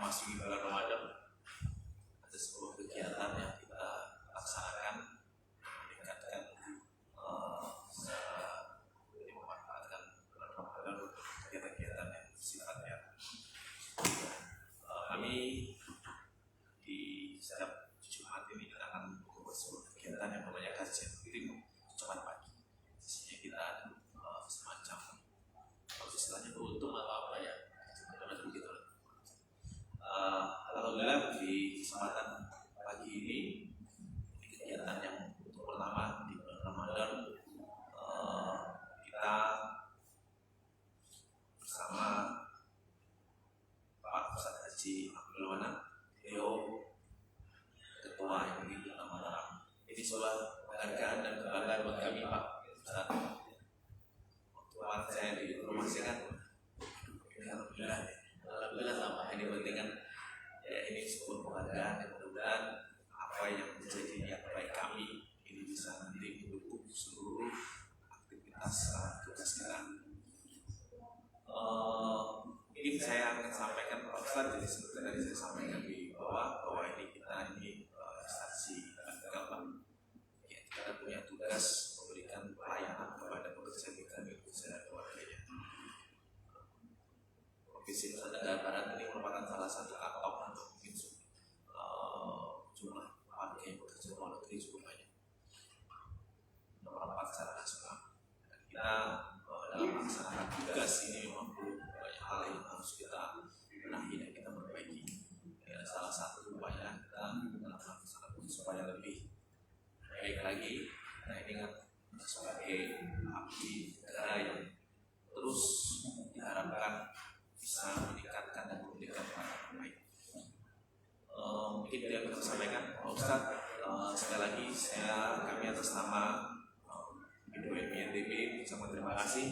memasuki bulan Ramadan, ada sebuah kegiatan yang kita laksanakan meningkatkan memanfaatkan bulan Ramadan untuk kegiatan-kegiatan yang sifatnya kami di setiap Jumat ini kita akan membuat sebuah kegiatan yang namanya kajian rutin Jumat pagi. Sisinya kita ada semacam istilahnya beruntung atau apa ya, begitu begitu. Alhamdulillah di kesempatan pagi ini kegiatan yang untuk pertama di bulan Ramadan, kita bersama Pak Ustadz Haji Abdul Manan, beliau ketua MUI Kota Mataram. Ini sebuah penghargaan dan kebanggaan buat kami Pak Ustadz. Waktu saya diinformasikan, alhamdulillah sama ini penting kan ya, ini sebuah penghargaan yang mudah-mudahan apa yang menjadi niat baik kami ini bisa nanti mendukung seluruh aktivitas tugas kita. Ini saya akan sampaikan Pak Ustadz, jadi seperti tadi saya sampaikan di bawah bahwa ini kita ini instansi agama, ya, kita punya tugas memberikan pelayanan kepada pekerja migran Indonesia dan keluarganya. Provinsi Nusa Tenggara Barat ini merupakan salah satu kantor untuk mungkin jumlah warga yang bekerja di luar negeri cukup banyak, nomor 4 secara nasional. Dan kita dalam melaksanakan tugas ini memang banyak hal yang harus kita benahi dan kita perbaiki. Ya, salah satu upaya kita dalam melaksanakan supaya lebih baik lagi. Nah ini kan sebagai abdi negara yang terus diharapkan bisa meningkatkan dan memberikan pelayanan terbaik. Mungkin yang kita sampaikan Pak Ustadz, sekali lagi kami atas nama BNPB sangat terima kasih,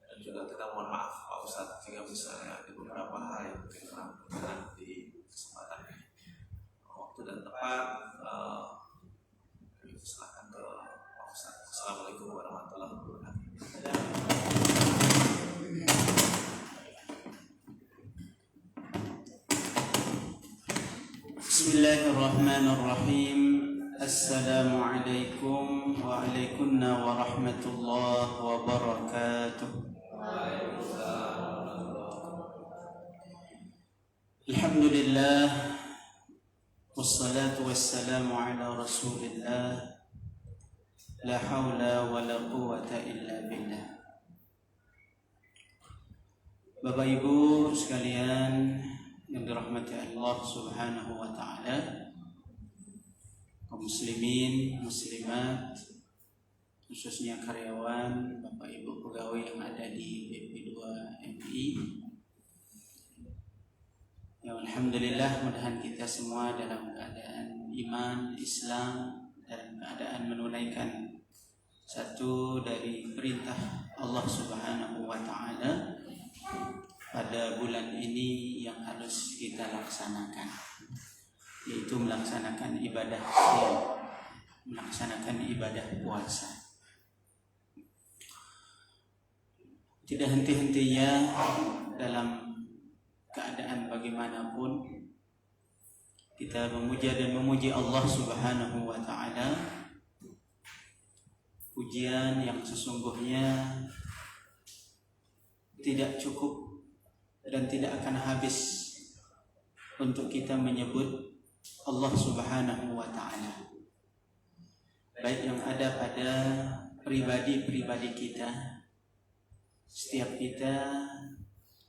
dan juga kita mohon maaf Pak Ustadz jika misalnya ada beberapa hal yang mungkin kurang berkenan di kesempatan ini. Waktu dan tempat kami silakan ke Pak Ustadz. Assalamualaikum warahmatullahi wabarakatuh. Bismillahirrahmanirrahim. Assalamualaikum warahmatullahi wabarakatuh. Alhamdulillah, wassalatu wassalamu ala rasulillah, la hawla wa la quwwata illa billah. Bapak Ibu sekalian yang dirahmati Allah Subhanahu wa taala, kaum muslimin, muslimat, khususnya karyawan, Bapak Ibu pegawai yang ada di BP2 MI. Ya alhamdulillah, mudah-mudahan kita semua dalam keadaan iman, Islam, dalam keadaan menunaikan satu dari perintah Allah Subhanahu wa taala pada bulan ini yang harus kita laksanakan, yaitu melaksanakan ibadah shiyam, melaksanakan ibadah puasa. Tidak henti-hentinya dalam keadaan bagaimanapun kita memuja dan memuji Allah Subhanahu wa taala, pujian yang sesungguhnya tidak cukup dan tidak akan habis untuk kita menyebut Allah Subhanahu wa taala, baik yang ada pada pribadi-pribadi kita. Setiap kita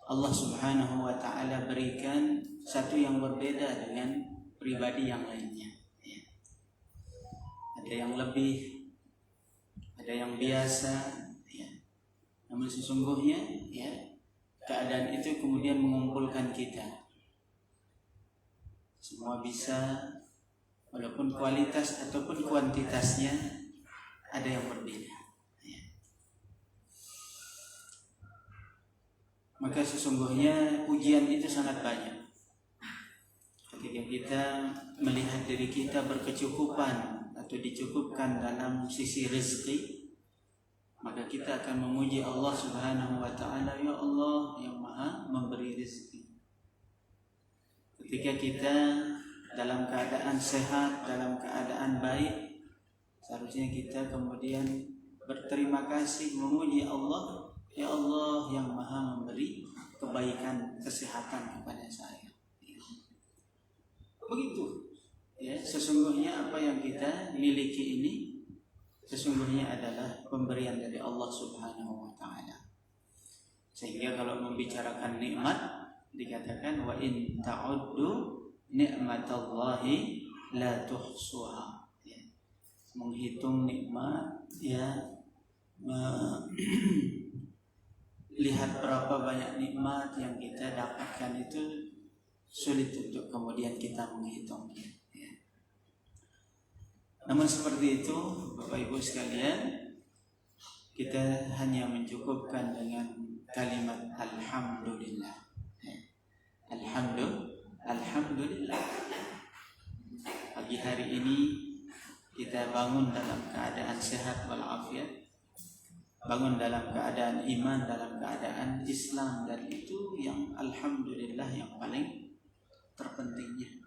Allah Subhanahu wa taala berikan satu yang berbeda dengan pribadi yang lainnya, ya. Ada yang lebih, ada yang biasa, ya. Namun sesungguhnya, ya, keadaan itu kemudian mengumpulkan kita. Semua bisa, walaupun kualitas ataupun kuantitasnya ada yang berbeda, ya. Maka sesungguhnya ujian itu sangat banyak. Ketika kita melihat diri kita berkecukupan atau dicukupkan dalam sisi rezeki, maka kita akan memuji Allah Subhanahu wa taala, ya Allah yang Maha memberi rezeki. ketika kita dalam keadaan sehat, dalam keadaan baik, seharusnya kita kemudian berterima kasih, memuji Allah, ya Allah yang maha memberi kebaikan, kesehatan kepada saya. Begitu ya, sesungguhnya apa yang kita miliki ini sesungguhnya adalah pemberian dari Allah Subhanahu wa ta'ala. Sehingga kalau membicarakan nikmat dikatakan wa in ta'uddu ni'matallahi la tuhsuha, ya. Menghitung nikmat, ya, lihat berapa banyak nikmat yang kita dapatkan itu sulit untuk kemudian kita menghitungnya, ya. Namun seperti itu Bapak Ibu sekalian, kita hanya mencukupkan dengan kalimat alhamdulillah, ya. Alhamdulillah. Pagi hari ini kita bangun dalam keadaan sehat walafiat, bangun dalam keadaan iman, dalam keadaan Islam, dan itu yang alhamdulillah yang paling terpentingnya.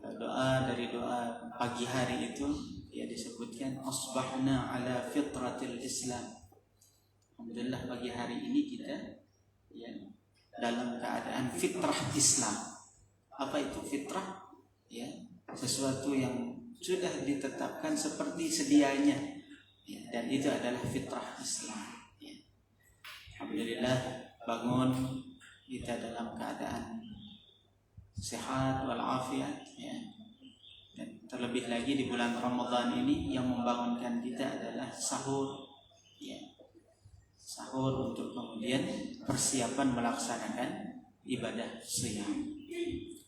Ada doa dari doa pagi hari itu ya disebutkan asbahna ala fitratil Islam. Alhamdulillah pagi hari ini kita ya dalam keadaan fitrah Islam. Apa itu fitrah? Ya, sesuatu yang sudah ditetapkan seperti sedianya, ya, dan itu adalah fitrah Islam, ya. Alhamdulillah bangun kita dalam keadaan sehat walafiat, ya. Dan terlebih lagi di bulan Ramadan ini yang membangunkan kita adalah sahur, ya. Sahur untuk kemudian persiapan melaksanakan ibadah shiyam.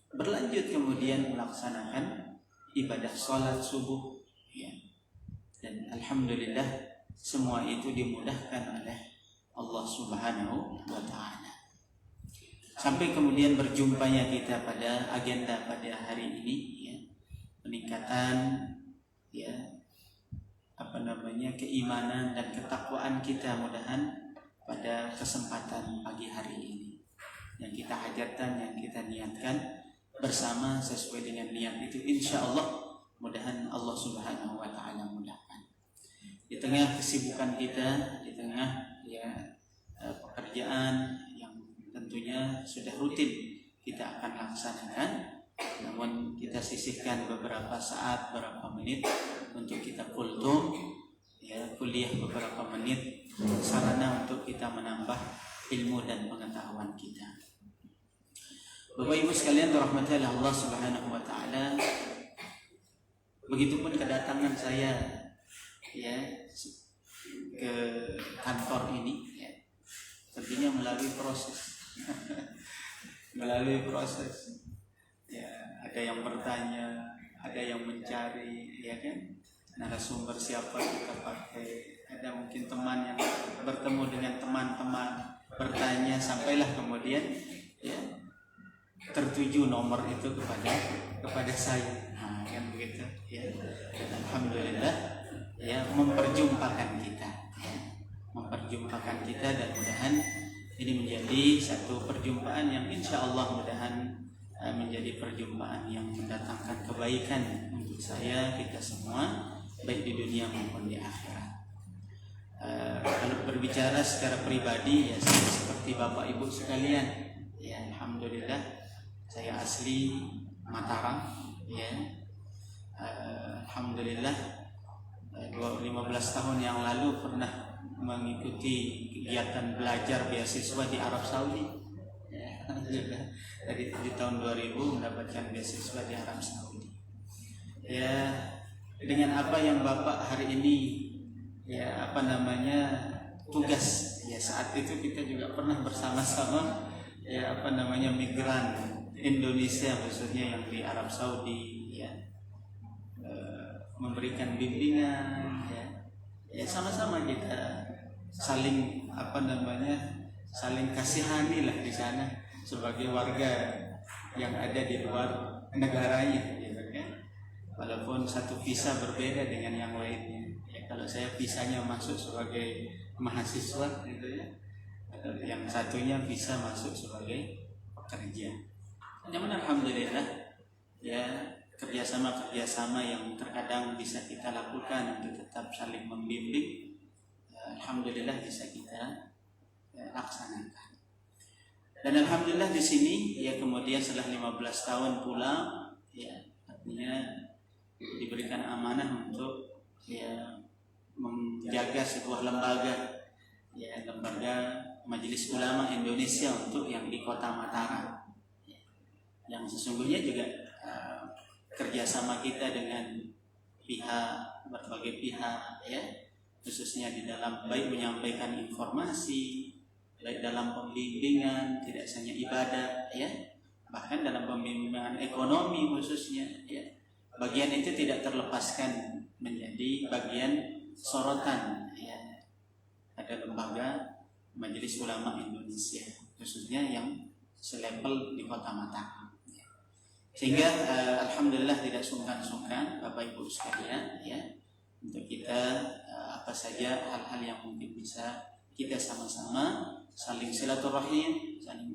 Berlanjut kemudian melaksanakan ibadah sholat subuh, ya. Dan alhamdulillah semua itu dimudahkan oleh Allah Subhanahu wa ta'ala. Sampai kemudian berjumpanya kita pada agenda pada hari ini, ya. Peningkatan, ya, keimanan dan ketakwaan kita mudahan pada kesempatan pagi hari ini. Yang kita hajatkan, yang kita niatkan bersama sesuai dengan niat itu, insya Allah mudahan Allah Subhanahu wa ta'ala mudahkan. Di tengah kesibukan kita, di tengah ya pekerjaan yang tentunya sudah rutin kita akan laksanakan, namun kita sisihkan beberapa saat, beberapa menit untuk kita kultum, ya, kuliah beberapa menit, sarana untuk kita menambah ilmu dan pengetahuan kita. Bapak Ibu sekalian dirahmati oleh Allah Subhanahu wa ta'ala, begitupun kedatangan saya ya ke kantor ini, ya, tentunya melalui proses ya, ada yang bertanya, ada yang mencari, ya kan, narasumber siapa kita pakai, ada mungkin teman yang bertemu dengan teman-teman bertanya, sampailah kemudian ya tertuju nomor itu kepada saya, nah, kan begitu, ya. Dan alhamdulillah ya memperjumpakan kita, ya. Memperjumpakan kita, dan mudahan ini menjadi satu perjumpaan yang insya Allah mudahan menjadi perjumpaan yang mendatangkan kebaikan untuk saya, kita semua, baik di dunia maupun di akhirat. Kalau berbicara secara pribadi, ya saya seperti Bapak Ibu sekalian, ya alhamdulillah saya asli Mataram, ya. Alhamdulillah 15 tahun yang lalu pernah mengikuti kegiatan belajar beasiswa di Arab Saudi, ya. Dari tahun 2000 mendapatkan beasiswa di Arab Saudi, ya. Dengan apa yang Bapak hari ini ya tugas, ya saat itu kita juga pernah bersama-sama ya migran Indonesia khususnya yang di Arab Saudi, ya, memberikan bimbingan, ya sama-sama kita saling saling kasihani lah di sana sebagai warga yang ada di luar negaranya, gitu kan. Walaupun satu visa berbeda dengan yang lainnya, ya, kalau saya visanya masuk sebagai mahasiswa, gitu ya, yang satunya bisa masuk sebagai kerja. Namun alhamdulillah ya, kerjasama yang terkadang bisa kita lakukan untuk tetap saling membimbing, ya, alhamdulillah bisa kita laksanakan. Dan alhamdulillah di sini ya, kemudian setelah 15 tahun pulang ya, artinya diberikan amanah untuk ya menjaga sebuah lembaga ya, lembaga Majelis Ulama Indonesia untuk yang di Kota Mataram, yang sesungguhnya juga kerjasama kita dengan berbagai pihak ya, khususnya di dalam baik menyampaikan informasi, baik dalam pembimbingan, tidak hanya ibadah ya, bahkan dalam pembimbingan ekonomi khususnya ya, bagian itu tidak terlepaskan menjadi bagian sorotan ya. Ada lembaga Majelis Ulama Indonesia khususnya yang selevel di Kota Mataram ya. Sehingga alhamdulillah tidak sungkan-sungkan Bapak Ibu sekalian ya, untuk kita apa saja hal-hal yang mungkin bisa kita sama-sama saling silaturahim, bisa saling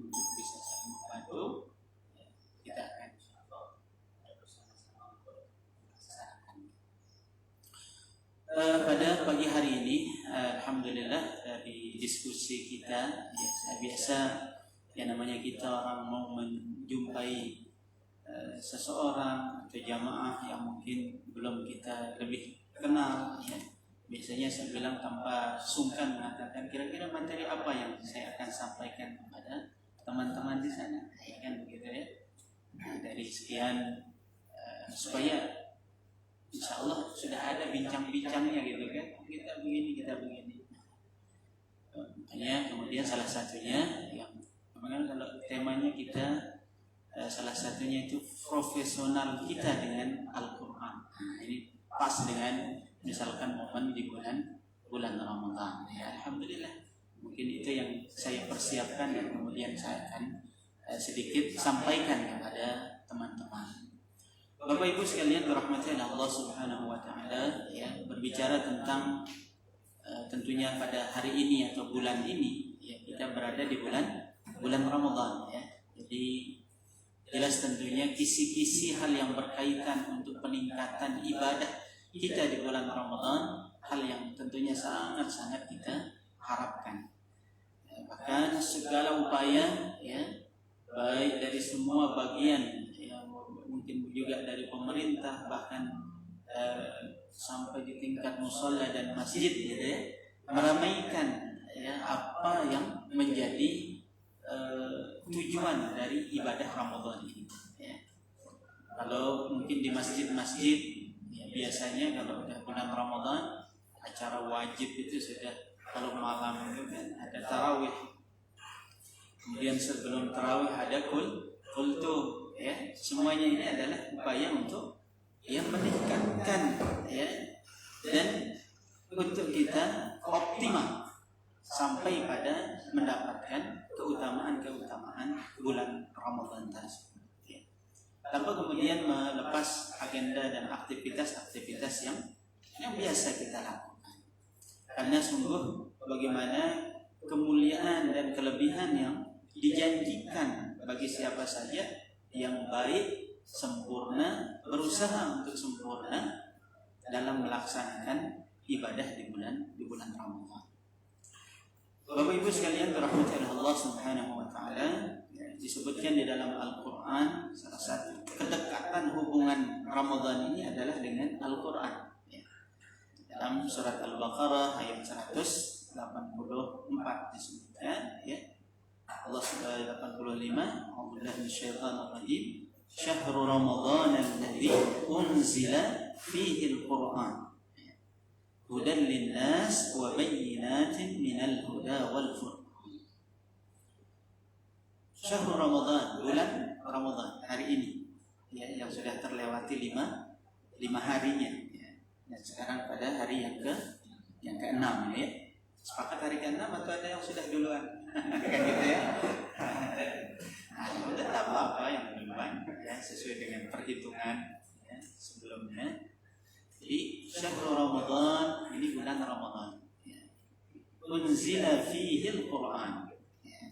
membantu ya, kita akan pada pagi hari ini alhamdulillah dari diskusi kita ya, biasa ya, namanya kita orang mau menjumpai seseorang atau jamaah yang mungkin belum kita lebih kenal ya, biasanya saya bilang tanpa sungkan mengatakan kira-kira materi apa yang saya akan sampaikan kepada teman-teman di sana ya, kan begitu ya. Nah, dari sekian supaya insya Allah sudah ada bincang-bincangnya gitu kan, kita begini. Makanya kemudian salah satunya yang kemarin kalau temanya kita salah satunya itu profesional kita dengan Al-Quran. Nah, ini pas dengan misalkan momen di bulan Ramadan ya, alhamdulillah mungkin itu yang saya persiapkan dan kemudian saya akan sedikit sampaikan kepada teman-teman. Bapak Ibu sekalian dirahmati Allah Subhanahu wa taala ya, berbicara tentang tentunya pada hari ini atau bulan ini ya, kita berada di bulan Ramadan ya. Jadi jelas tentunya kisi-kisi hal yang berkaitan untuk peningkatan ibadah kita di bulan Ramadan, hal yang tentunya sangat-sangat kita harapkan. Ya, bahkan segala upaya ya, baik dari semua bagian mungkin juga dari pemerintah, bahkan sampai di tingkat mushola dan masjid gitu ya, meramaikan ya apa yang menjadi tujuan dari ibadah Ramadan ini ya. Kalau mungkin di masjid-masjid ya, biasanya kalau udah bulan Ramadan acara wajib itu sudah, kalau malam itu kan ada tarawih, kemudian sebelum tarawih ada kultum ya, semuanya ini adalah upaya untuk yang meningkatkan ya, dan untuk kita optimal sampai pada mendapatkan keutamaan bulan Ramadan tersebut ya. Tanpa kemudian melepas agenda dan aktivitas yang biasa kita lakukan, karena sungguh bagaimana kemuliaan dan kelebihan yang dijanjikan bagi siapa saja yang baik, sempurna, berusaha untuk sempurna dalam melaksanakan ibadah di bulan Ramadan. Bapak Ibu sekalian dirahmati Allah Subhanahu wa taala, disebutkan di dalam Al-Qur'an salah satu kedekatan hubungan Ramadan ini adalah dengan Al-Qur'an ya. Dalam surat Al-Baqarah ayat 184 disebutkan ya, Allah sudah 85, A'udzubillahi minasyaitonir rajim, Syahrul Ramadan alladzi unzila fihi al-Qur'an hudan lin-nas wa bayyinatin minal huda wal furqan. Syahrul Ramadan, bulan Ramadan hari ini ya, yang sudah terlewati 5 harinya ya. Dan sekarang pada hari yang ke-6 ya. Sepakat hari ke-6 atau ada yang sudah duluan? Kan gitu ya. Udah tak apa-apa yang duluan ya, sesuai dengan perhitungan ya, sebelumnya. Jadi Syahrul Ramadan ini bulan Ramadan ya. Unzila fihi al-Quran ya.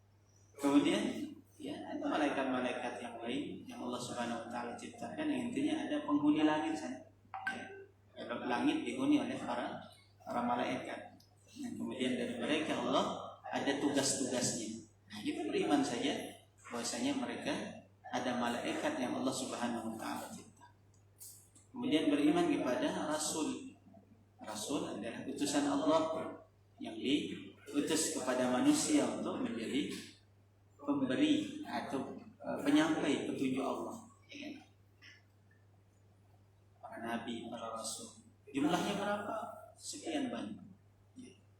Kemudian ya ada malaikat-malaikat yang lain yang Allah Subhanahu wa taala ciptakan, yang intinya ada penghuni langit sana. Ya, langit dihuni oleh para malaikat. Dan kemudian dari mereka Allah ada tugas-tugasnya. Nah, kita beriman saja bahwasanya mereka ada malaikat yang Allah Subhanahu wa taala cipta. Kemudian beriman kepada rasul. Rasul adalah utusan Allah yang diutus kepada manusia untuk menjadi pemberi atau penyampai petunjuk Allah. Para nabi, para rasul. Jumlahnya berapa? Sekian banyak.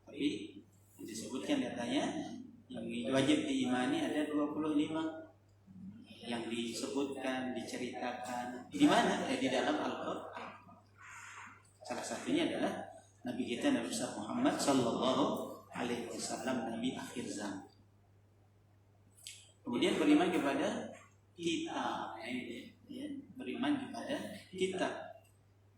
Tapi disebutkan katanya yang wajib diimani ada 25 yang disebutkan, diceritakan. Di mana? Di dalam Al-Qur'an. Salah satunya adalah Nabi kita Nabi Muhammad Sallallahu Alaihi Wasallam, Nabi akhir zaman. Kemudian beriman kepada kitab, ya, beriman kepada kitab,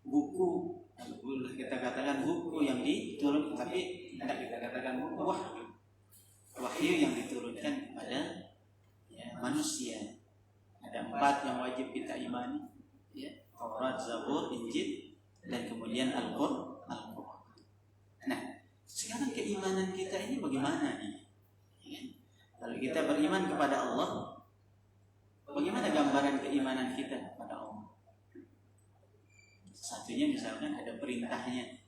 buku. Kalau kita katakan buku yang diturunkan, tapi tidak kita katakan buku wahyu yang diturunkan kepada ya, manusia. Ada 4 yang wajib kita imani, ya, Taurat, Zabur, Injil, dan kemudian Al-Qur'an. Nah, sekarang keimanan kita ini bagaimana nih? Ya. Kalau kita beriman kepada Allah, bagaimana gambaran keimanan kita kepada Allah? Satunya misalkan ada perintahnya.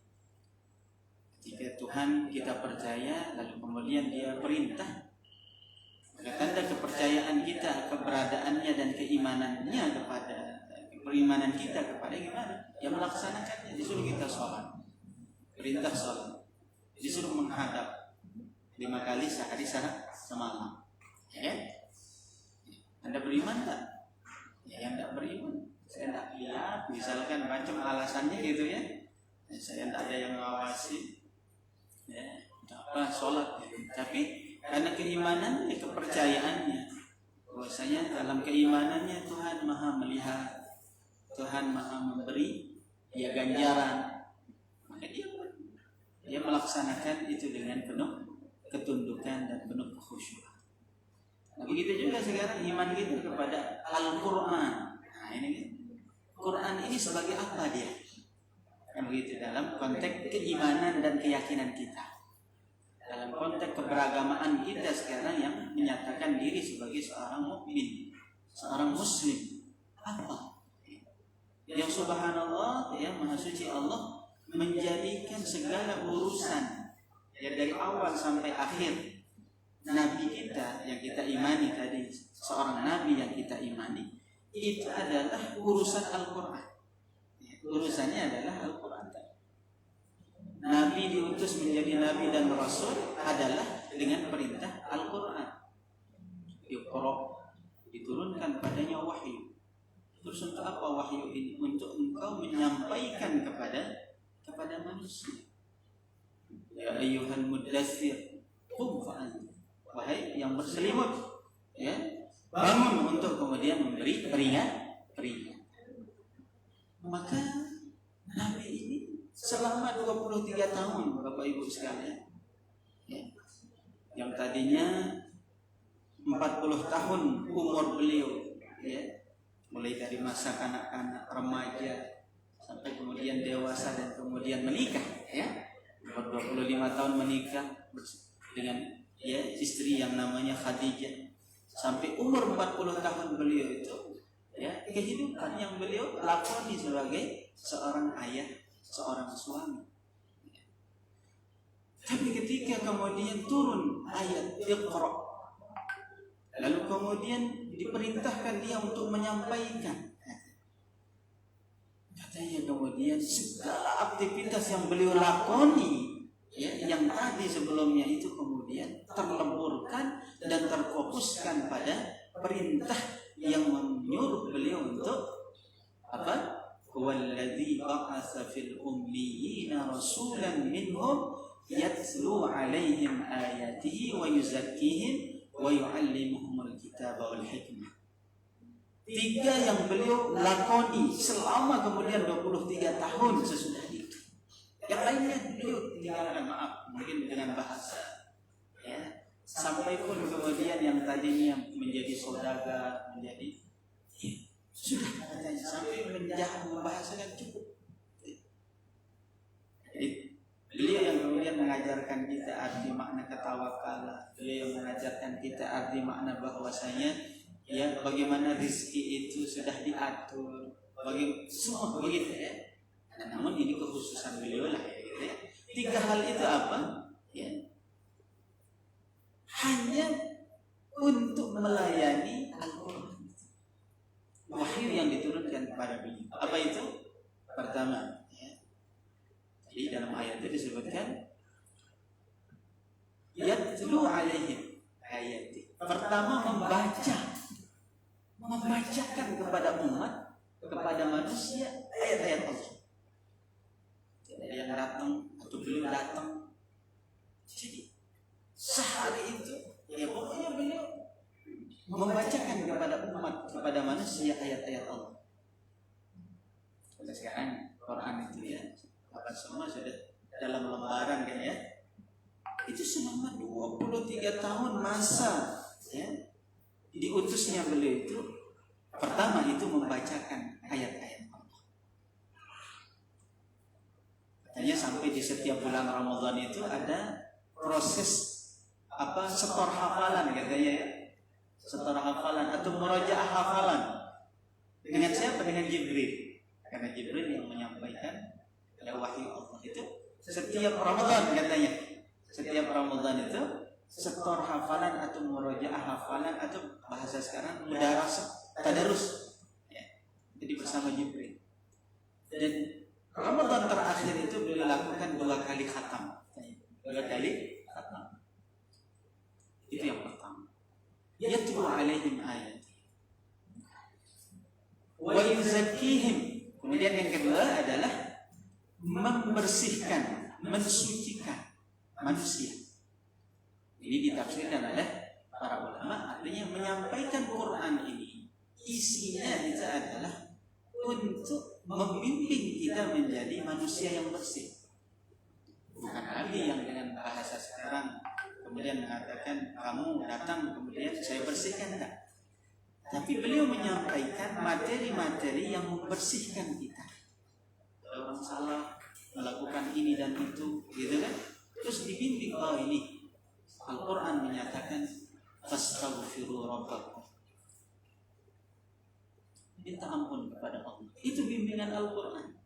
Ketika Tuhan kita percaya, lalu kemudian Dia perintah, maka tanda kepercayaan kita, keberadaannya dan keimanannya kepada perimanan kita kepada gimana? Ya melaksanakannya. Disuruh kita sholat, perintah sholat, disuruh menghadap 5 kali sehari semalam. Ya? Anda beriman tak? Ya, yang tak beriman, saya tak lihat. Misalkan macam alasannya gitu ya. Saya tak ada yang mengawasi. Ya, apa sholat. Gitu. Tapi karena keimanan, ya kepercayaannya, bahwasanya dalam keimanannya Tuhan Maha melihat, Tuhan Maha memberi ya ganjaran, maka dia melaksanakan itu dengan penuh ketundukan dan penuh kekhusyuan. Nah, begitu juga sekarang iman kita kepada Al-Qur'an. Nah, ini Quran ini sebagai apa dia? Yang begitu dalam konteks keimanan dan keyakinan kita. Dalam konteks keberagamaan kita sekarang yang menyatakan diri sebagai seorang mukmin, seorang muslim. Apa? Yang subhanallah, ya Maha Suci Allah menjadikan segala urusan ya dari awal sampai akhir nabi kita yang kita imani tadi, seorang nabi yang kita imani, itu adalah urusan Al-Qur'an. Urusannya adalah Al-Qur'an. Nabi diutus menjadi nabi dan rasul adalah dengan perintah Al-Qur'an. Diturunkan padanya wahyu. Terus untuk apa wahyu ini? Untuk engkau menyampaikan kepada manusia. Ya ayyuhal muddatsir, qum fa'anzir. Wahai yang berselimut, ya, bangun untuk kemudian memberi peringatan. Maka Nabi ini selama 23 tahun, Bapak Ibu sekalian, ya, yang tadinya 40 tahun umur beliau, ya, mulai dari masa kanak-kanak, remaja, sampai kemudian dewasa dan kemudian menikah, ya, 25 tahun menikah dengan ya istri yang namanya Khadijah, sampai umur 40 tahun beliau itu, ya, kehidupan yang beliau lakoni sebagai seorang ayah, seorang suami. Tapi ketika kemudian turun ayat Iqra, lalu kemudian diperintahkan dia untuk menyampaikan, katanya kemudian segala aktivitas yang beliau lakoni, ya, yang tadi sebelumnya itu kemudian terlemburkan dan terfokuskan pada perintah yang menyuruh beliau untuk apa? Walladzi ba'atsa fil ummiyina rasulan minhum yatlu 'alaihim ayatihi wa yuzakkihim wa yu'allimuhumul kitaba wal hikmah. 3 yang beliau lakoni selama kemudian 23 tahun sesudah itu. Yang lainnya beliau tinggalkan, maaf, mungkin dengan bahasa ya Sampai pun kemudian yang tadinya menjadi saudagar menjadi sudah katanya sampai menjahat membahasakan cukup. Jadi beliau yang kemudian mengajarkan kita arti makna ketawakalan, beliau yang mengajarkan kita arti makna bahwasanya ya bagaimana rezeki itu sudah diatur, semua begitu ya. Nah, namun ini kekhususan beliau lah ya, gitu ya. 3 hal itu apa? Ya. Hanya untuk melayani Al-Quran, wahyu yang diturunkan kepada beliau. Apa itu? Pertama, ya. Jadi dalam ayat itu disebutkan yatlu alaihim ayati. Pertama membacakan kepada umat, kepada manusia ayat-ayat Allah. Tidak yang datang atau beliau datang. Jadi sehari itu ya pokoknya beliau membacakan kepada umat, kepada manusia ayat-ayat Allah. Sekarang Quran itu ya apa semua sudah dalam lembaran kan ya. Itu selama 23 tahun masa ya diutusnya beliau itu pertama itu membacakan ayat-ayat Allah. Katanya sampai di setiap bulan Ramadan itu ada proses setor hafalan katanya ya. Setor hafalan atau murajaah hafalan. Dengan siapa? Dengan Jibril. Karena Jibril yang menyampaikan wahyu Allah itu setiap Ramadan katanya. Setiap Ramadan itu setor hafalan atau murajaah hafalan atau bahasa sekarang mudarasah tadarus. Ya. Jadi bersama Jibril. Dan Ramadan terakhir itu beliau lakukan 2 kali khatam. 2 kali khatam. Itu yang pertama. Yatlu alaihim ayat. Wa yuzakkihim. Kemudian yang kedua adalah membersihkan, mensucikan manusia. Ini ditafsirkan oleh para ulama, artinya menyampaikan Quran ini isinya itu adalah untuk membimbing kita menjadi manusia yang bersih. Bukan lagi yang dengan bahasa sekarang kemudian mengatakan kamu datang kemudian saya bersihkan, enggak. Tapi beliau menyampaikan materi-materi yang membersihkan kita. Kalau orang salah melakukan ini dan itu, gitu kan? Terus dibimbing, oh ini Al-Quran menyatakan fastaghfiru rabbakum. Minta ampun kepada Allah. Itu bimbingan Al-Quran.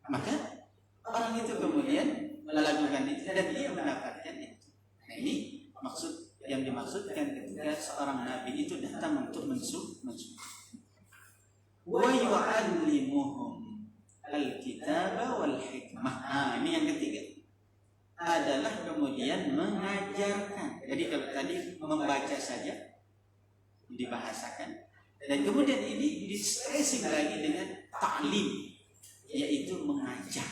Maka orang itu kemudian melakukan itu dan dia mendapatkan itu. Nah ini maksud yang dimaksudkan ketika seorang nabi itu datang untuk mensucikan. Wa yu'allimuhum al-kitaba wal hikmah. Ini yang ketiga. Adalah kemudian mengajarkan. Jadi kalau tadi membaca saja dibahasakan dan kemudian ini distressing lagi dengan ta'lim, yaitu mengajar.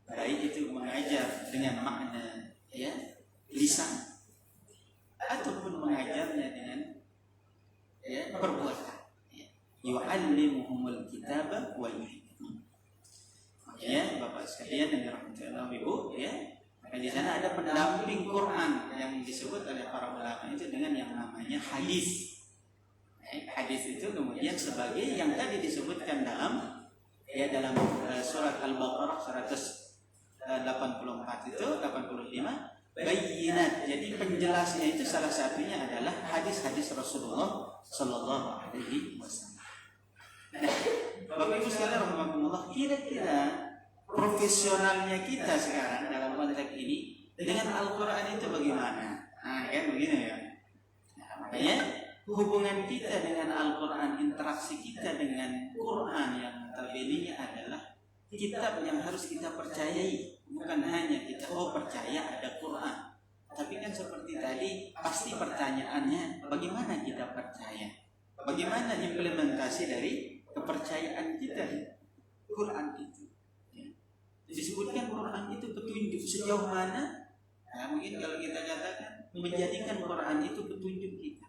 Baik itu mengajar dengan makna ya lisan ataupun mengajarnya dengan ya perbuatan. Yu'allimuhumul kitaba wal hikmah. Ya, Bapak sekalian yang dirahmati Allah Ibu, ya. Maka di sana ada pendamping Quran yang disebut oleh para ulama itu dengan yang namanya hadis. Hadis itu kemudian sebagai yang tadi disebutkan dalam surat Al-Baqarah 184 itu 85 Bayyinat. Jadi penjelasnya itu salah satunya adalah hadis-hadis Rasulullah Sallallahu Alaihi Wasallam. Nah, Bapak Ibu sekalian rahimakumullah, kira-kira profesionalnya kita sekarang dalam konteks ini dengan Al-Quran itu bagaimana? Kan begini ya. Nah, makanya hubungan kita dengan Al-Quran, interaksi kita dengan Quran yang notabene adalah kitab yang harus kita percayai. Bukan hanya kita percaya ada Quran, tapi kan seperti tadi pasti pertanyaannya bagaimana kita percaya, bagaimana implementasi dari kepercayaan kita Quran itu. Ya. Disebutkan Quran itu petunjuk sejauh mana? Nah, mungkin kalau kita katakan menjadikan Quran itu petunjuk kita.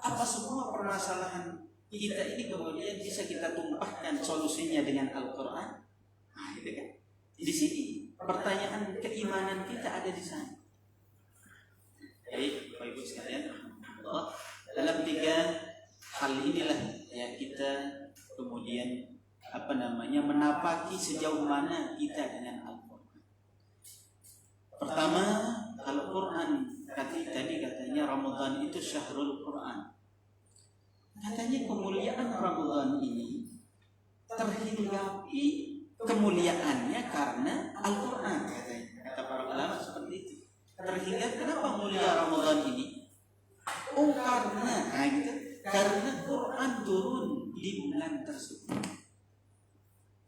Apa semua permasalahan kita ini kemudian bisa kita tumpahkan solusinya dengan Al-Quran? Nah, itu kan. Di sini pertanyaan keimanan kita ada di sana. Baik, Bapak Ibu sekalian, dalam 3 hal inilah ya kita kemudian menapaki sejauh mana kita dengan Al-Quran. Pertama, Al-Quran tadi katanya Ramadan itu syahrul Quran. Katanya kemuliaan Ramadan ini terhinggapi kemuliaannya karena Al-Quran, katanya. Kata para ulama seperti itu. Terhingga kenapa mulia Ramadan ini? Karena Quran turun di bulan tersebut.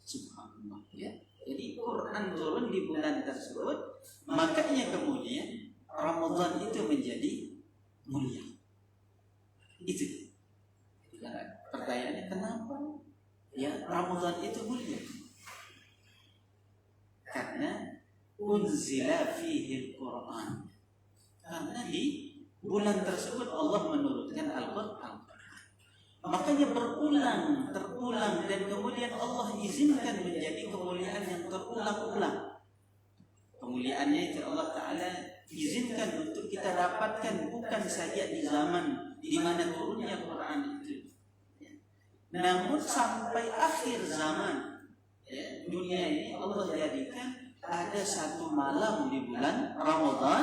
Subhanallah ya. Jadi Quran turun di bulan tersebut, makanya kemudian Ramadan itu menjadi mulia. Itu. Pertanyaannya kenapa? Ya, Ramadan itu mulia. Karena unzila fihi al-Quran. Karena di bulan tersebut Allah menurunkan Al-Quran. Makanya terulang dan kemudian Allah izinkan menjadi kemuliaan yang terulang-ulang. Kemuliaannya itu Allah Ta'ala izinkan untuk kita dapatkan bukan saja di zaman di mana turunnya Quran itu, namun sampai akhir zaman ya, dunia ini Allah jadikan ada satu malam di bulan Ramadan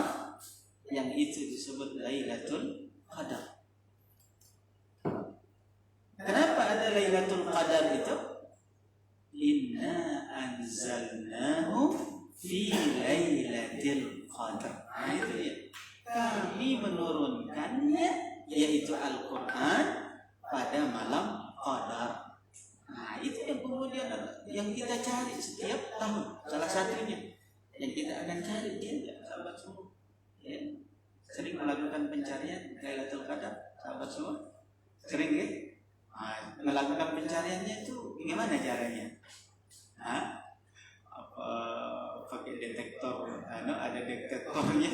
yang itu disebut Lailatul Qadar. Kenapa ada Lailatul Qadar itu? Inna anzalnahu fi Lailatul Qadar. Nah, itu ya. Kami menurunkannya yaitu Al-Quran pada malam Qadar. Nah, itu yang kemudian yang kita cari setiap tahun. Salah satunya yang kita akan cari dia, sahabat semua. Ya. Sering melakukan pencarian Lailatul Qadar, sahabat semua. Sering ya? Nah, melakukan pencariannya itu gimana caranya? Pakai detektor, ada detektornya.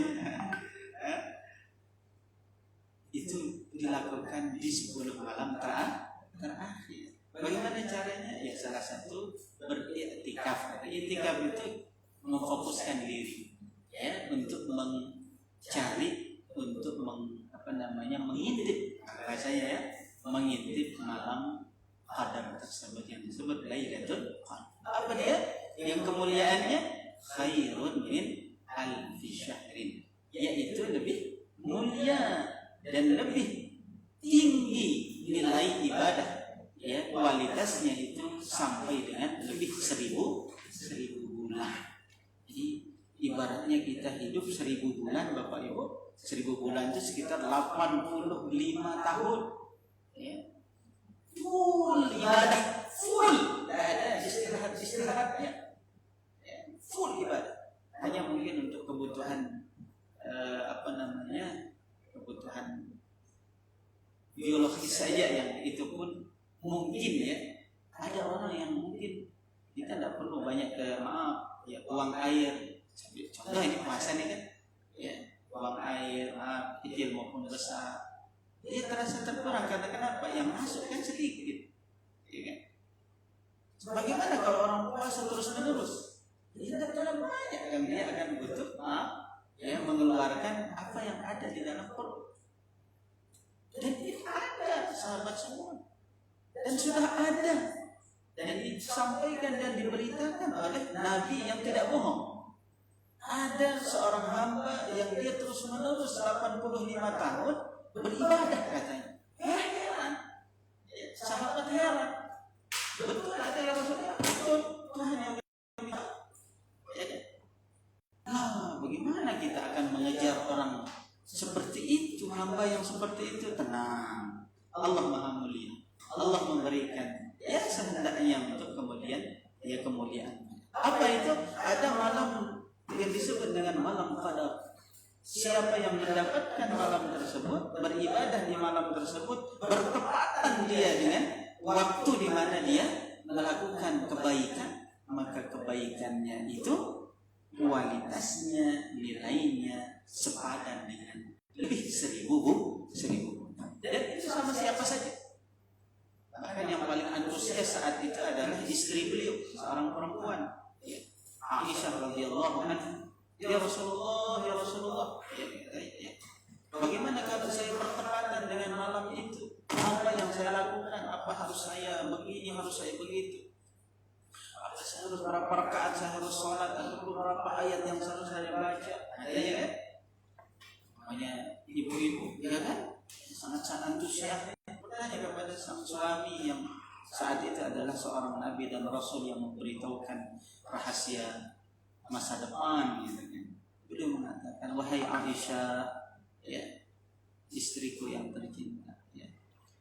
Itu dilakukan di 10 malam terakhir. Bagaimana caranya? Ya salah satu beriktikaf. Iktikaf itu memfokuskan diri ya untuk mencari, untuk mengintip bahasanya ya, mengintip malam Qadar tersebut yang disebut Lailatul Qadar. Apa dia? Yang kemuliaannya khairun min alfi syahrin, yaitu lebih mulia dan lebih tinggi nilai ibadah ya, kualitasnya itu sampai dengan lebih 1000 bulan. Jadi ibaratnya kita hidup 1000 bulan Bapak Ibu, 1000 bulan itu sekitar 85 tahun ya. Full ibadah, full, tidak ada istirahatnya ya. Full ibadah, hanya mungkin untuk kebutuhan kebutuhan biologis saja yang itu pun mungkin ya. Ada orang yang mungkin kita tidak perlu banyak uang air. Contoh ini puasa nih kan ya, uang air kecil maupun besar dia terasa terkurang karena kenapa? Yang masuk kan sedikit ya kan? Bagaimana kalau orang puasa terus menerus? Dia tidak terlalu banyak kan, dia akan butuh mengeluarkan apa yang ada di dalam perut. Dan itu ada sahabat semua, dan sudah ada dan disampaikan dan diberitakan oleh Nabi yang tidak bohong. Ada seorang hamba yang dia terus menerus 85 tahun beribadah katanya. Heran, sahabat heran. Betul ada yang maksudnya betul Tuhan yang bagaimana kita akan mengejar orang seperti itu, hamba yang seperti itu? Tenang, Allah Maha Mulia. Allah memberikan ya sehendaknya untuk kemudian ya kemuliaan. Apa itu? Ada malam yang disebut dengan malam Qadar. Siapa yang mendapatkan malam tersebut, beribadah di malam tersebut, bertepatan dia dengan waktu di mana dia melakukan kebaikan, maka kebaikannya itu kualitasnya, nilainya sepadan dengan lebih 1000 bulan. Dan itu sama siapa saja. Bahkan yang paling antusias saat itu adalah istri beliau, seorang perempuan, Aisyah radhiyallahu anha. Ya Rasulullah, ya Rasulullah. Ya. saya begini, harus saya begitu. Apa saya harus berapa rakaat saya harus sholat atau beberapa ayat yang harus saya baca. Ada ya kan? Namanya ibu-ibu, ya kan? Sangat-sangat antusias bertanya kepada sang suami yang saat itu adalah seorang nabi dan rasul yang memberitahukan rahasia masa depan, gitu kan. Beliau mengatakan, wahai Aisyah, ya, istriku yang tercinta, ya,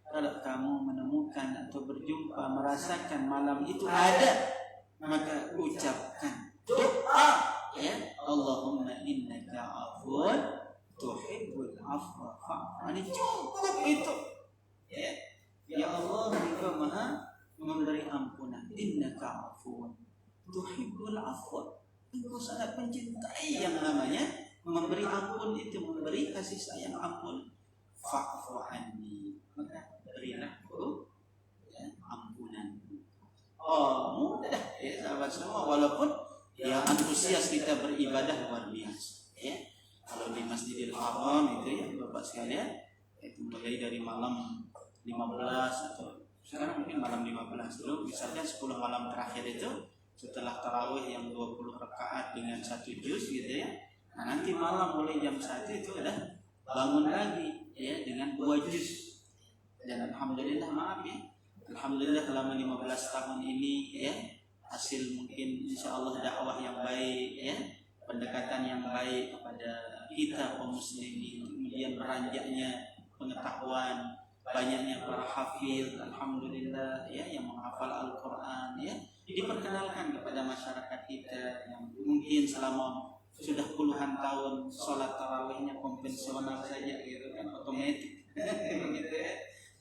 kalau kamu menemukan atau berjumpa merasakan malam itu ada, maka ucapkan doa, ya, Allahumma innaka afun tuhibbul afwa fa'fu. Cukup itu, ya. Ya Allah, Engkau Maha memberi ampunan. Innaka afun tuhibbul afwa. Engkau sangat mencintai yang namanya memberi ampun itu, memberi kasih sayang ampun. Fa'fu anni, maka berilah aku, ya, ampunan. Oh, mudah ya sahabat semua, walaupun ya antusias kita beribadah luar biasa, ya. Kalau di Masjidil Haram itu, ya Bapak sekalian, itu mulai dari malam 15 atau sekarang mungkin malam 15 dulu, misalnya 10 malam terakhir itu setelah tarawih yang 20 rakaat dengan 1 juz gitu ya. Nah, nanti malam mulai jam 1 itu udah bangun lagi, ya, dengan 2 juz. Dan alhamdulillah, maaf ya, alhamdulillah selama 15 tahun ini, ya, hasil mungkin insyaallah dakwah yang baik, ya, pendekatan yang baik kepada kita kaum muslimin, kemudian beranjaknya pengetahuan, banyaknya para hafiz, alhamdulillah, ya, yang menghafal Al-Quran, ya, diperkenalkan kepada masyarakat kita yang mungkin selama sudah puluhan tahun sholat tarawihnya konvensional saja, gitu kan, otomatis, gitu ya.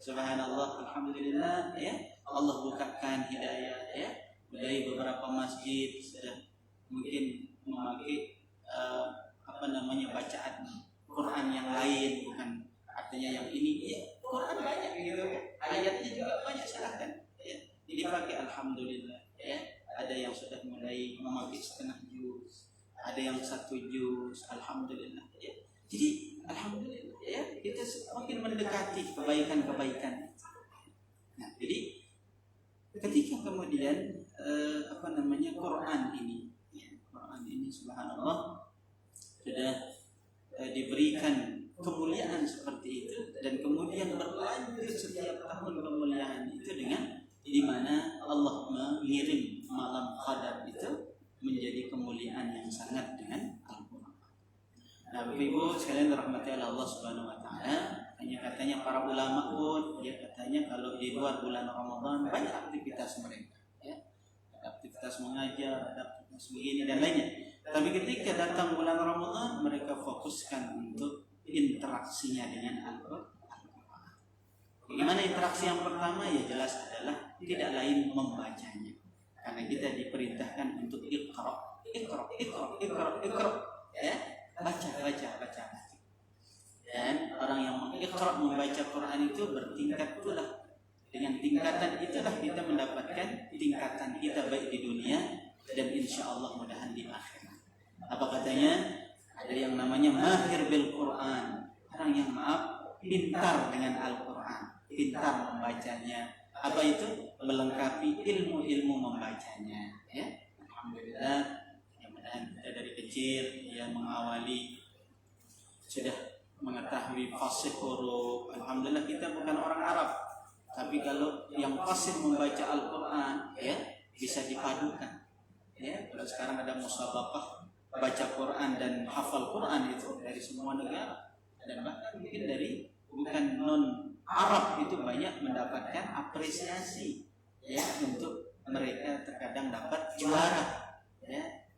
Subhanallah, alhamdulillah, ya, Allah bukakan hidayah, ya, dari beberapa masjid sudah mungkin memakai bacaan Quran yang lain, bukan artinya yang ini, ya, Quran banyak gitu, ayatnya juga banyak, silahkan, ya, dipakai alhamdulillah, ya. Ada yang sudah mulai memakai setengah juz, ada yang 1 juz, alhamdulillah, ya. Jadi alhamdulillah, ya, kita semakin mendekati kebaikan-kebaikan. Nah, jadi ketika kemudian Quran ini, ya, Quran ini subhanallah sudah diberikan kemuliaan seperti itu, dan kemudian berlanjut setiap tahun kemuliaan itu dengan di mana Allah mengirim malam Qadar itu menjadi kemuliaan yang sangat dengan Al-Quran. Nah, Bapak Ibu sekalian dirahmati Allah Subhanahu wa taala, katanya para ulama pun, ya, katanya kalau di luar bulan Ramadan banyak aktivitas mereka, ya. Ada aktivitas mengajar, ada aktivitas begini dan lainnya. Tapi ketika datang bulan Ramadan, mereka fokuskan untuk interaksinya dengan Al-Quran. Bagaimana interaksi yang pertama? Ya jelas adalah tidak lain membacanya. Karena kita diperintahkan untuk iqra, ya, baca. Dan orang yang mengiqra, membaca Quran itu bertingkat pula. Dengan tingkatan itulah kita mendapatkan tingkatan kita baik di dunia dan insya Allah mudahan di akhirat. Apa katanya? Ada yang namanya mahir bil Quran, orang yang pintar dengan Al-Quran, pintar membacanya. Apa itu? Melengkapi ilmu-ilmu membacanya, ya. Alhamdulillah, yang mudahan kita dari kecil yang mengawali sudah mengetahui fasih huruf. Alhamdulillah kita bukan orang Arab, tapi kalau yang fasih membaca Al-Quran, ya, bisa dipadukan, ya. Kalau sekarang ada musabaqah baca Quran dan hafal Quran itu dari semua negara, dan bahkan mungkin dari bukan non Arab itu banyak mendapatkan apresiasi, ya, untuk mereka terkadang dapat juara, ya.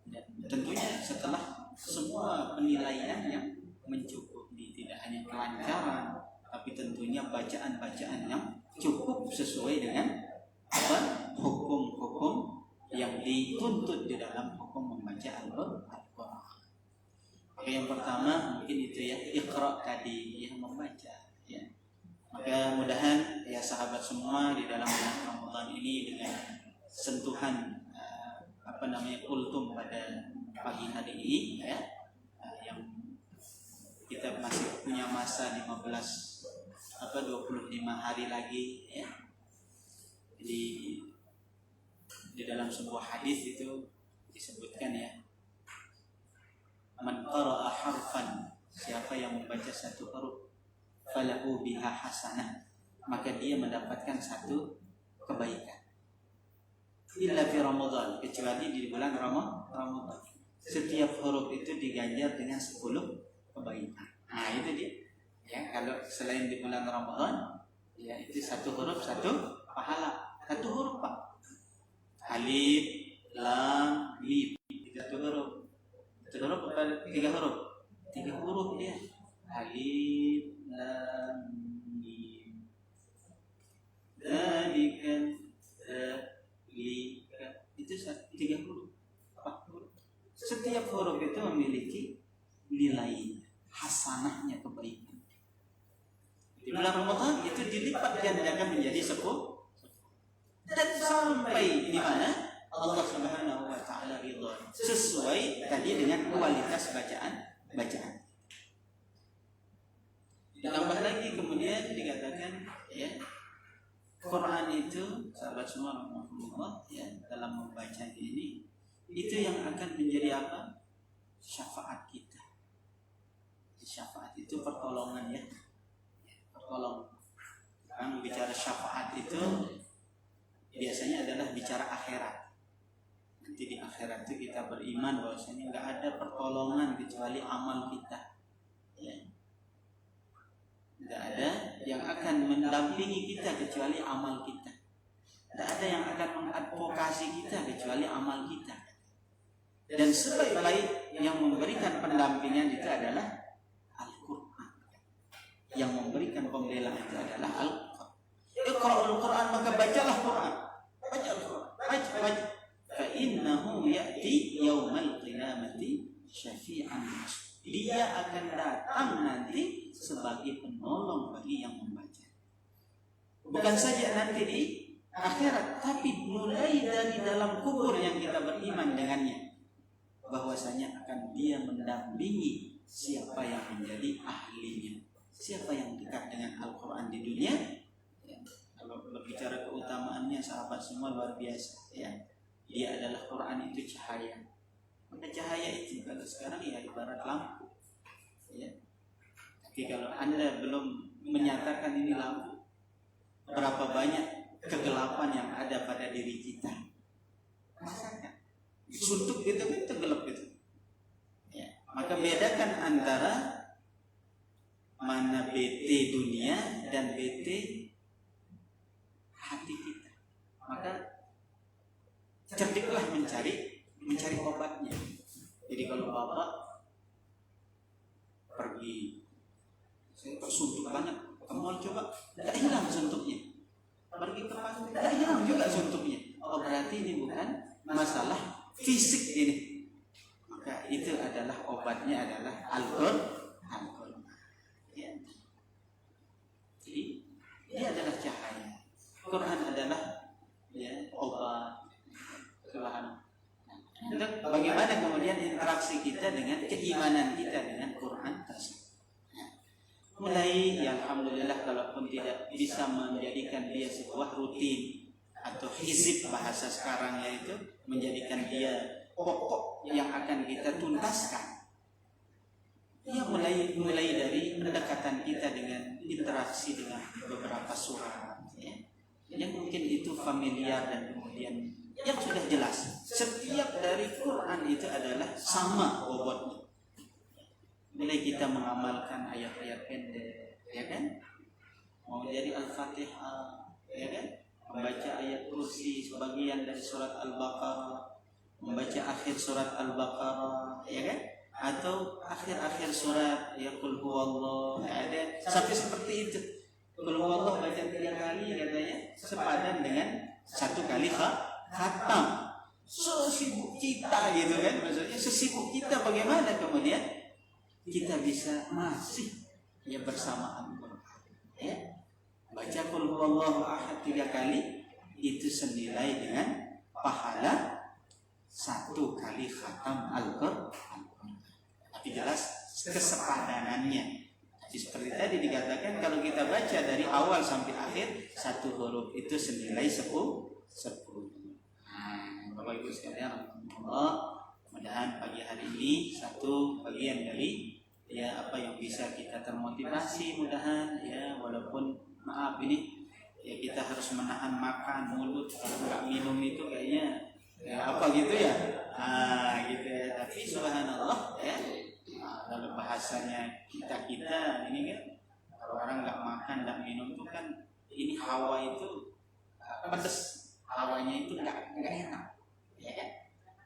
Dan tentunya setelah semua penilaian yang mencukupi, tidak hanya kelancaran, tapi tentunya bacaan-bacaan yang cukup sesuai dengan hukum-hukum yang dituntut di dalam hukum membaca Al-Quran. Maka yang pertama mungkin itu, ya, iqra tadi, yang membaca, ya. Maka mudahan, ya, sahabat semua di dalam bulan Ramadan ini dengan sentuhan kultum pada pagi hari ini, ya, yang kita masih punya masa 25 hari lagi, ya. Di dalam sebuah hadis itu disebutkan ya, man qara'a harfan, siapa yang membaca satu huruf, falahu biha hasanah, maka dia mendapatkan satu kebaikan. Illa fi Ramadan, kecuali di bulan Ramadan. Setiap huruf itu diganjar dengan 10 kebaikan. Nah itu dia. Ya, kalau selain di bulan Ramadan, ya itu satu huruf satu pahala. Satu huruf Pak. Alif, lam, mim. Satu huruf. Satu huruf apa? 3 huruf. 3 huruf dia. Alif, lam, mim. Dzalikan itu 3 huruf. 4 huruf. Setiap huruf itu memiliki nilai hasanahnya, kebaikan. Di bulan Ramadan itu dilipat gandakan menjadi 10 dan sampai di mana Allah Subhanahu wa taala ridha sesuai tadi dengan kualitas bacaan. Ditambah lagi kemudian dikatakan ya, Quran itu sahabat semua rahmatullah ya, dalam membaca ini itu yang akan menjadi apa? Syafaat kita. Syafaat itu pertolongan ya. Pertolongan. Kan bicara syafaat itu biasanya adalah bicara akhirat. Nanti di akhirat itu kita beriman bahwasanya nggak ada pertolongan kecuali amal kita. Ya. Tidak ada yang akan mendampingi kita kecuali amal kita. Tidak ada yang akan mengadvokasi kita kecuali amal kita. Dan sebaik-baik yang memberikan pendampingan itu adalah Al-Quran. Yang memberikan pembelaan itu adalah Al-Quran. Iqra'ul Quran, maka bacalah Quran. Baca Al-Quran. Baca. Fa'innahu ya'ti yawmal qiyamati syafi'an. Dia akan datang nanti sebagai penolong bagi yang membaca. Bukan saja nanti di akhirat, tapi mulai dari dalam kubur yang kita beriman dengannya, bahwasanya akan dia mendampingi siapa yang menjadi ahlinya, siapa yang dekat dengan Al-Quran di dunia. Ya, kalau berbicara keutamaannya sahabat semua luar biasa ya. Dia adalah Quran itu cahaya. Maka cahaya itu kalau sekarang ya ibarat lampu ya. Tapi kalau Anda belum menyatakan ini lampu, berapa banyak kegelapan yang ada pada diri kita. Rasakan suntuk gitu kan, gelap gitu ya. Maka bedakan antara mana BT dunia dan BT hati kita. Maka cerdiklah mencari obatnya. Jadi kalau Bapak pergi, saya suntuk banget, ke mall coba, tidak hilang suntuknya. Pergi ke pasar, tidak hilang juga suntuknya. Oh berarti ini bukan masalah fisik ini. Maka itu adalah obatnya adalah Al-Quran. Ya. Jadi dia adalah cahaya. Quran adalah ya obat. Untuk bagaimana kemudian interaksi kita dengan keimanan kita dengan Quran tersebut. Mulai ya alhamdulillah, kalaupun tidak bisa menjadikan dia sebuah rutin atau hizib bahasa sekarang, yaitu menjadikan dia pokok yang akan kita tuntaskan. Ya mulai dari pendekatan kita dengan interaksi dengan beberapa surat ya, yang mungkin itu familiar dan kemudian yang sudah jelas. Setiap dari Quran itu adalah sama bobotnya. Mulai kita mengamalkan ayat-ayat pendek, ya kan? Mau jadi Al-Fatihah, ya kan? Membaca ayat kursi sebagian dari surat Al-Baqarah, membaca akhir surat Al-Baqarah, ya kan? Atau akhir-akhir surat ya Qul huwallah, ada sampai seperti itu. Qul huwallah baca 3 kali katanya sepadan dengan 1 kali khatam. Sesibuk kita gitu kan, maksudnya sesibuk kita bagaimana kemudian kita bisa masih ya bersama Al-Quran ya. Baca Qul huwallahu ahad 3 kali itu senilai dengan pahala 1 kali khatam Al-Quran. Tapi jelas kesepadanannya. Seperti tadi dikatakan kalau kita baca dari awal sampai akhir satu huruf itu senilai 10. Bapak Ibu sekalian, Allah, mudah-mudahan pagi hari ini satu bagian dari ya apa yang bisa kita termotivasi, mudah-mudahan ya, walaupun maaf ini ya kita harus menahan makan mulut, kalau nggak minum itu kayaknya ya apa gitu ya, gitu ya. Tapi subhanallah ya, kalau bahasanya kita ini kan, kalau orang nggak makan nggak minum itu kan, ini hawa itu pedes, hawanya itu nggak enak ya kan?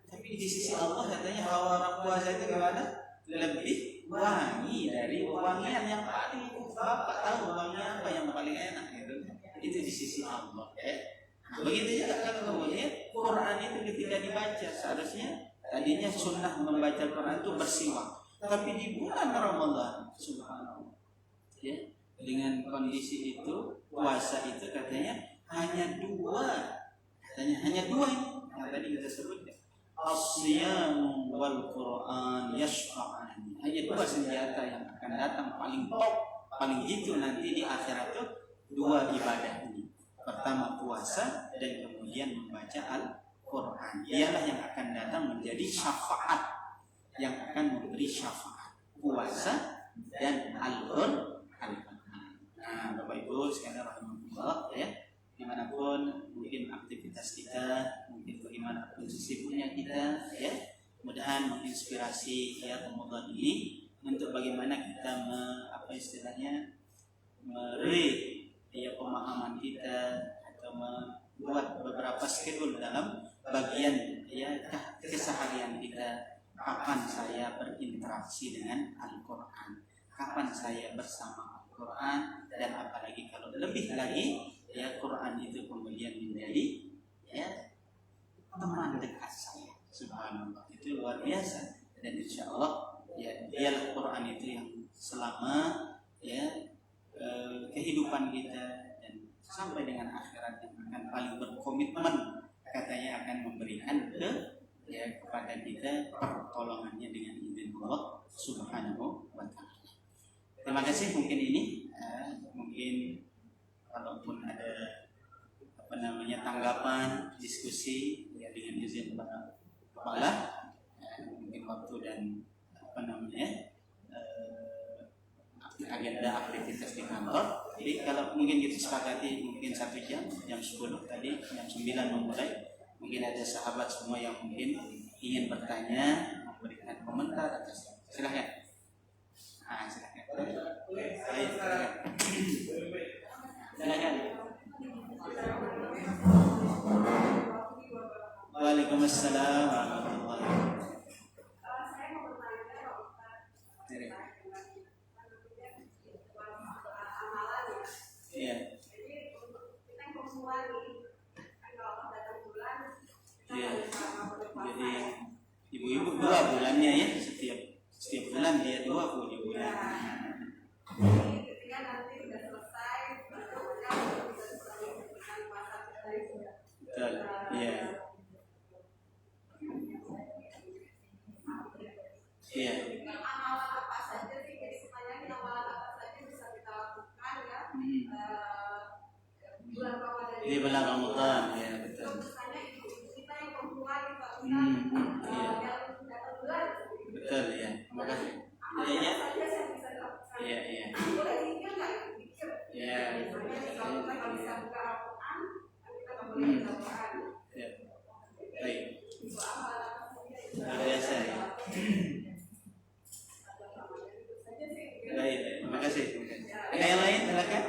Tapi di sisi Allah katanya hawa orang puasa itu gimana? Lebih wangi dari wangian yang paling, Bapak tahu wangian apa yang paling enak gitu. Itu di sisi Allah ya. Begitu juga kan kemudian Quran itu ketika dibaca seharusnya tadinya sunnah membaca Quran itu bersiwak, tapi di bulan Ramadan subhanallah ya, dengan kondisi itu puasa itu katanya hanya dua ini yang tadi kita sebut ya, as-siyam wal Quran yashfa'ani, hanya dua senjata yang akan datang paling top, paling itu nanti di akhirat itu, dua ibadah ini. Pertama puasa dan kemudian membaca Al-Quran. Ialah yang akan datang menjadi syafaat, yang akan memberi syafaat. Puasa dan Al-Quran. Nah, Bapak Ibu sekalian rahimahullah ya, dimanapun mungkin aktivitas kita, mungkin bagaimanapun sibuknya kita ya, mudah-mudahan menginspirasi ya Ramadan ini untuk bagaimana kita ya pemahaman kita atau membuat beberapa schedule dalam bagian ya keseharian kita. Kapan saya berinteraksi dengan Al-Quran, kapan saya bersama Al-Quran, dan apalagi kalau lebih lagi ya Quran itu kemudian menjadi ya teman dekat saya. Subhanallah, itu luar biasa. Dan insya Allah ya dialah Quran itu yang selama ya kehidupan kita dan sampai dengan akhirat yang akan paling berkomitmen katanya akan memberikan kepada kita pertolongannya dengan izin Allah Subhanahu wa ta'ala. Terima kasih. Mungkin ini mungkin kalaupun ada tanggapan, diskusi ya dengan izin Pak Kepala, mungkin waktu dan agenda aktivitas di kantor. Jadi kalau mungkin kita sepakati mungkin 1 jam 10 tadi, jam 9 memulai. Mungkin ada sahabat semua yang mungkin ingin bertanya, memberikan komentar atas. Silakan. Silakan. Baik, silakan. Waalaikumsalam warahmatullahi wabarakatuh. Iya. Iya. Jadi ibu-ibu 2 bulannya ya, setiap bulan dia 20 bulan. Betul. Iya. Iya. Ini bulan Ramadan ya, betul. Iya. Betul ya. Terima kasih. Iya. Iya. Iya. Ya. Ya. Baik. Luar biasa ya. Baik. Terima kasih. Ada yang lain? Silakan.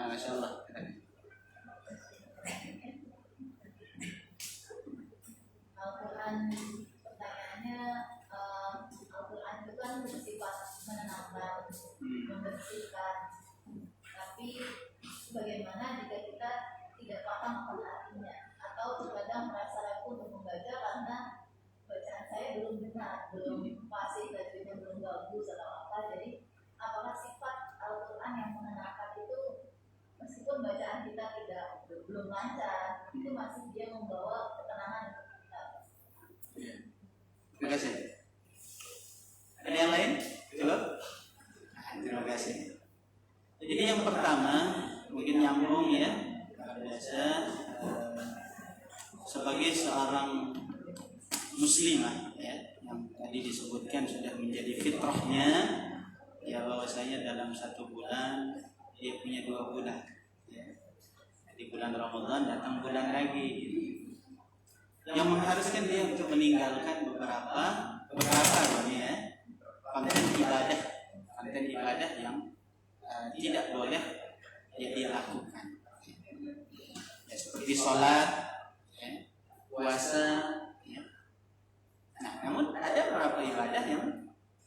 Masya Allah. Al-Quran, pertanyaannya Al-Quran itu kan bersifat menenangkan, membersihkan. Tapi bagaimana jika kita tidak paham artinya, atau terkadang merasa ragu untuk membaca karena bacaan saya belum benar, belum fasih, tajwidnya belum bagus atau apa. Jadi apakah sifat Al-Quran yang menenangkan itu meskipun bacaan kita belum lancar, itu masih dia membawa ketenangan untuk kita? Terima kasih. Ada yang lain? Coba. pertama mungkin nyambung ya, biasa sebagai seorang muslimah ya, yang tadi disebutkan sudah menjadi fitrahnya ya, bahwasanya dalam 1 bulan dia punya 2 bulan ya. Di bulan Ramadan datang bulan lagi yang mengharuskan dia untuk meninggalkan beberapa ya, konten ibadah yang tidak boleh dia lakukan ya, seperti sholat ya, puasa ya. Nah, namun ada beberapa ibadah yang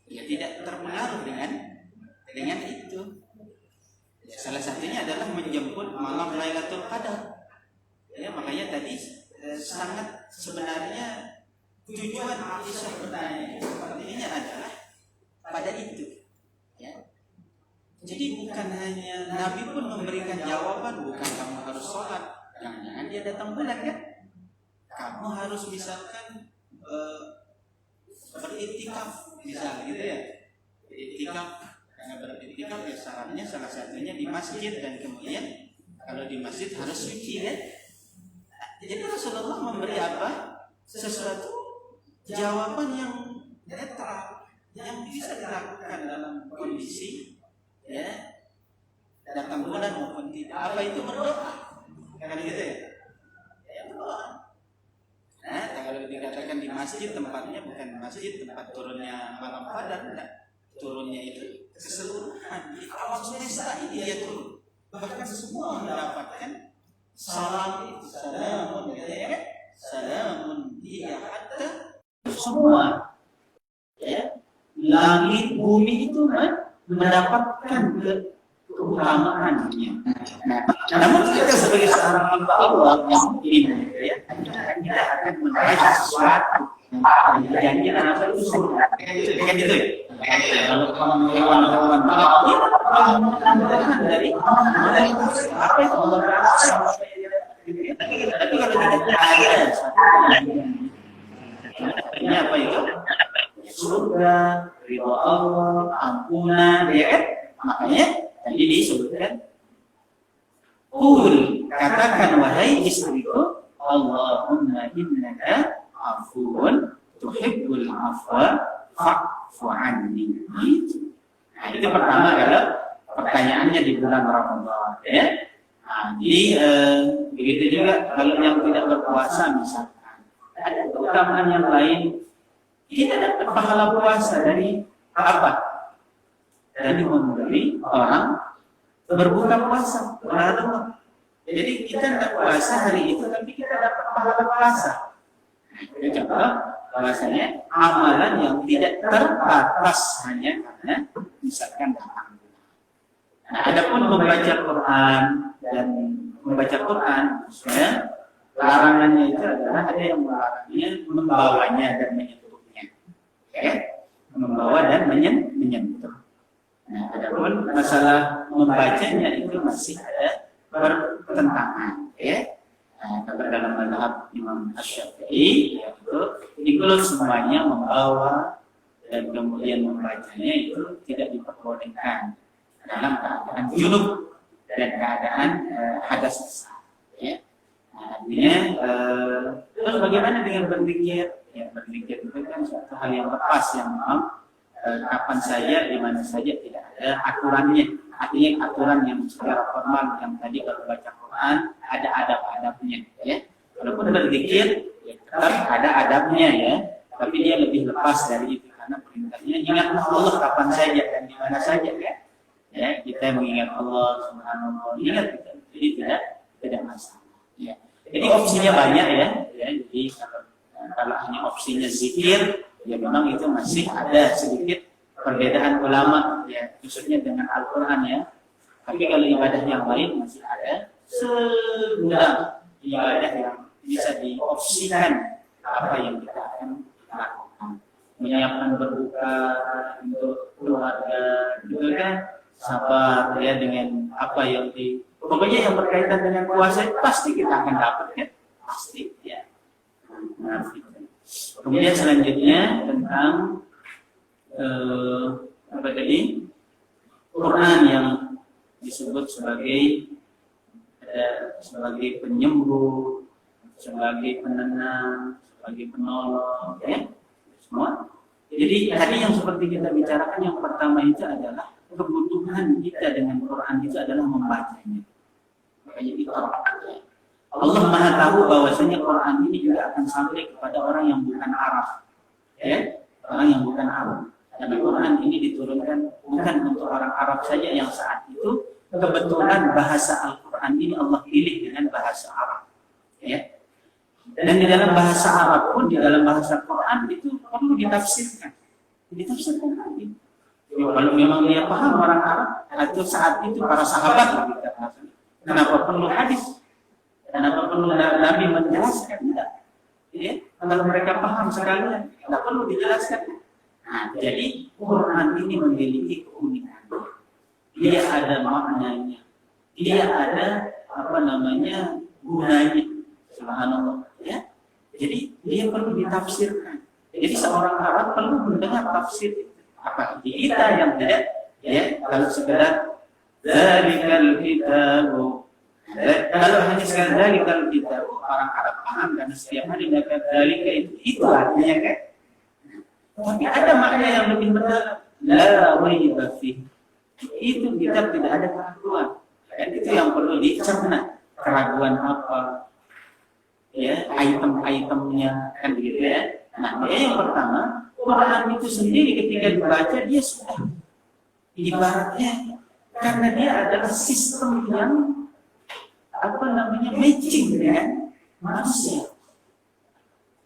ya tidak terpengaruh dengan itu ya, salah satunya adalah menjemput malam Lailatul Qadar ya. Makanya tadi sangat sebenarnya tujuan Aisyah bertanya sepertinya adalah pada itu ya. Jadi bukan hanya Nabi pun memberikan jawaban, bukan kamu harus sholat, jangan-jangan dia datang bulan kan, kamu harus misalkan beriktikaf misalnya gitu ya. Iktikaf, karena beriktikaf ya syaratnya salah satunya di masjid, dan kemudian kalau di masjid harus suci kan. Jadi Rasulullah memberi apa? Sesuatu jawaban yang netral, yang bisa dilakukan dalam kondisi ya datang bulan maupun tidak. Apa itu? Berdoa kan gitu ya, ya berdoa. Nah, kalau dikatakan di masjid, tempatnya bukan masjid tempat turunnya malam Qadar, turunnya itu keseluruhan di alam semesta ini dia turun, bahkan semua mendapatkan salam, salamun ya, salamun dia hatta semua ya, langit bumi itu mendapatkan keutamaannya. Nah, namun kita sebagai seorang hamba Allah yang mukmin ya, kita akan mendapat sesuatu yang janji apa itu surga kan gitu ya. Kalau kawan-kawan dari apa itu Allah rasa, tapi kalau tidak ada ini apa itu surga, ridho Allah, ampunan ya kan. Makanya tadi disebutkan katakan wahai istriku, Allahumma innaka afuun tuhibbul afwa fa'fu anni. Nah, itu pertama kalau pertanyaannya di bulan Ramadan ya. Nah, jadi begitu juga kalau yang tidak berpuasa misalkan ada keutamaan yang lain, kita dapat pahala puasa dari apa? Dari memberi orang berbuka puasa. Jadi kita tidak puasa hari itu, tapi kita dapat pahala puasa. Itu contoh bahwasanya amalan yang tidak terbatas hanya karena misalkan datang. Nah, adapun membaca Quran dan membaca Quran, ya, larangannya itu adalah ada yang melarangnya membawanya dan menyentuhnya, ya, membawa dan menyentuh. Nah, adapun masalah membacanya itu masih ada pertentangan, ya. Nah, kalau dalam mazhab Imam Asy-Syafi'i itu semuanya membawa dan kemudian membacanya itu tidak diperbolehkan dalam keadaan junub dan keadaan hadas besar, ya. Nah, artinya terus bagaimana dengan berzikir? Ya, berzikir itu kan suatu hal yang lepas, yang memang kapan saja, di mana saja, tidak ada aturannya. Artinya aturan yang secara formal, yang tadi kalau baca Quran ada adab-adabnya, ya. Walaupun berzikir ya, tetap ada adabnya, ya. Tapi dia lebih lepas dari itu karena perintahnya ingatlah Allah kapan saja dan di mana saja, ya. Ya, kita mengingat Allah Subhanahu wa taala, ingat kita. Jadi tidak masalah, ya. Jadi opsinya banyak, ya. Ya, jadi kalau hanya opsinya zikir, ya memang itu masih ada sedikit perbedaan ulama, ya, khususnya dengan Al-Quran, ya. Tapi kalau ibadah yang lain masih ada segudang ibadah yang bisa diopsikan apa yang kita akan lakukan. Menyiapkan berbuka untuk keluarga, gitu kan, sabar ya dengan apa yang pokoknya yang berkaitan dengan puasa pasti kita akan dapat, kan, pasti, ya. Nah, kemudian selanjutnya tentang apa tadi? Quran yang disebut sebagai penyembuh, sebagai penenang, sebagai penolong, ya semua. Jadi tadi yang seperti kita bicarakan yang pertama itu adalah kebutuhan kita dengan Quran itu adalah membacanya. Makanya itu Allah Maha tahu bahwasanya Quran ini juga akan sampai kepada orang yang bukan Arab, ya orang yang bukan Arab. Karena Quran ini diturunkan bukan untuk orang Arab saja yang saat itu kebetulan bahasa Al-Quran ini Allah pilih dengan bahasa Arab, ya. Dan di dalam bahasa Arab pun, di dalam bahasa Quran itu perlu ditafsirkan lagi. Kalau memang dia paham orang Arab atau saat itu para sahabat, kenapa perlu hadis? Kenapa perlu Nabi menjelaskan? Tidak. Ya, kalau mereka paham sekalian, tidak perlu dijelaskan. Nah, jadi Quran ini memiliki keunikan. Dia ada maknanya, dia ada gunanya. Subhanallah. Ya, jadi dia perlu ditafsirkan. Jadi seorang Arab perlu mendengar tafsir. Apa kita yang tidak, ya kalau sekedar dzalikal kitabu. Kalau hanya sekedar dzalikal kitabu, orang Arab paham karena setiap hari mereka dzalika itu artinya kan. Tapi ada makna yang lebih mendalam. La raiba fi. Itu kitab tidak ada keraguan. Kan itu yang perlu dicerna. Keraguan apa? Ya, item-itemnya kan begitu ya. Nah, yang pertama, Quran itu sendiri ketika dibaca dia sudah ibaratnya karena dia adalah sistem yang matching dengan manusia.